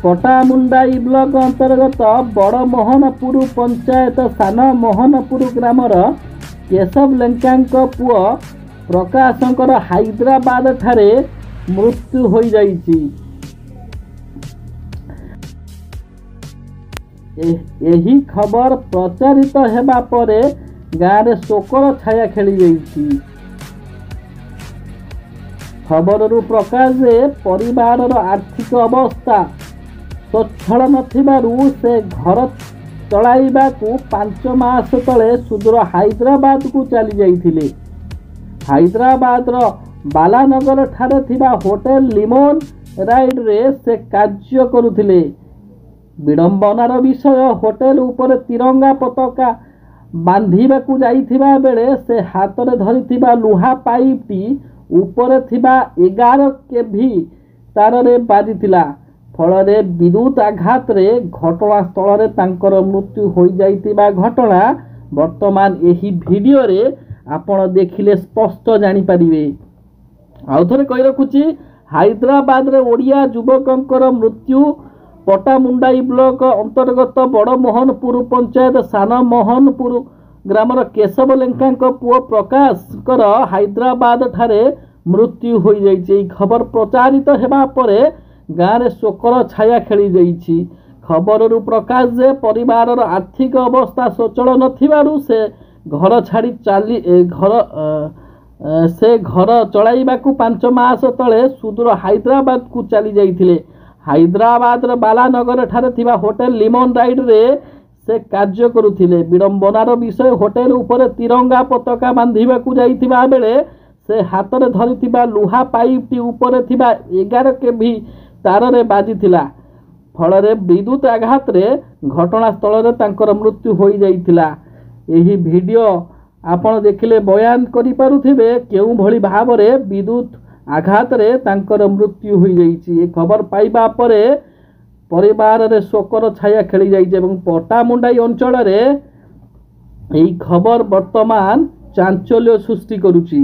Pattamundai block अंतर्गत बड़ मोहनपुर पंचायत सान मोहनपुर ग्रामर केशव लेंका पुओ प्रकाशंकर हैदराबाद ठारे मृत्यु हो जाइछि। एही खबर प्रचारित हेबा परे गाँव में शोकर छाया खेली जाइछि। खबर प्रकाश जे परिवार आर्थिक अवस्था स्वच्छल नथिबारु से घर चलाइबाकू 5 मास तले सुदूर हैदराबाद को चली जाइथिले। हैदराबाद बालानगर ठारे थिबा होटेल लिमोन राइड रे से कार्य करुथिले। विडंबनार विषय होटेल ऊपर तिरंगा पताका बांधिबाकू जाइथिबा बेले से हाथ में धरिथिबा लुहा पाइपटी ऊपर थिबा 11 केभी तार रे बाजिथिला। फल विद्युत आघात रे घटनास्थल रे तांकर मृत्यु हो जाइतिबा घटना वर्तमान एही वीडियो रे आपण देखिले स्पष्ट जानी परिबे। आउ थरे कहि रखुची हैदराबाद रे ओडिया युवकंकर मृत्यु पटामुंडाई ब्लॉक अंतर्गत बड़ मोहनपुर पंचायत सान मोहनपुर ग्रामर केशव लेंका पुओ प्रकाशकर हैदराबाद ठारे मृत्यु हो जाइछि। खबर प्रचारित हेबा परे गाँव में शोकर छाया खेली जाइछि। खबर प्रकाश जे परिवार आर्थिक अवस्था सचल नथिबारु से घर छाड़ी घर चलाइबाकू 5 मास तले सुदूर हैदराबाद को चली जाइथिले। हैदराबाद बालानगर ठारे थिबा होटेल लिमोन राइड रे से कार्य करुथिले। विडंबनार विषय होटेल ऊपर तिरंगा पताका बांधिबाकू जाइथिबा बेले से हाथ में धरिथिबा लुहा पाइपटी ऊपर थिबा 11 केभी तार रे बाजिथिला। फल विद्युत आघात रे घटनास्थल रे तांकर मृत्यु हो जाइथिला। एही वीडियो आपण देखिले बयान करि पारुथिबे केउ भली भाव रे विद्युत आघात रे तांकर मृत्यु हो जाइछि। खबर पाइबा परे परिवार रे शोकर छाया खेली जाइछि एवं पटामुंडाई अंचल रे एही खबर वर्तमान चांचल्य सृष्टि करुछि।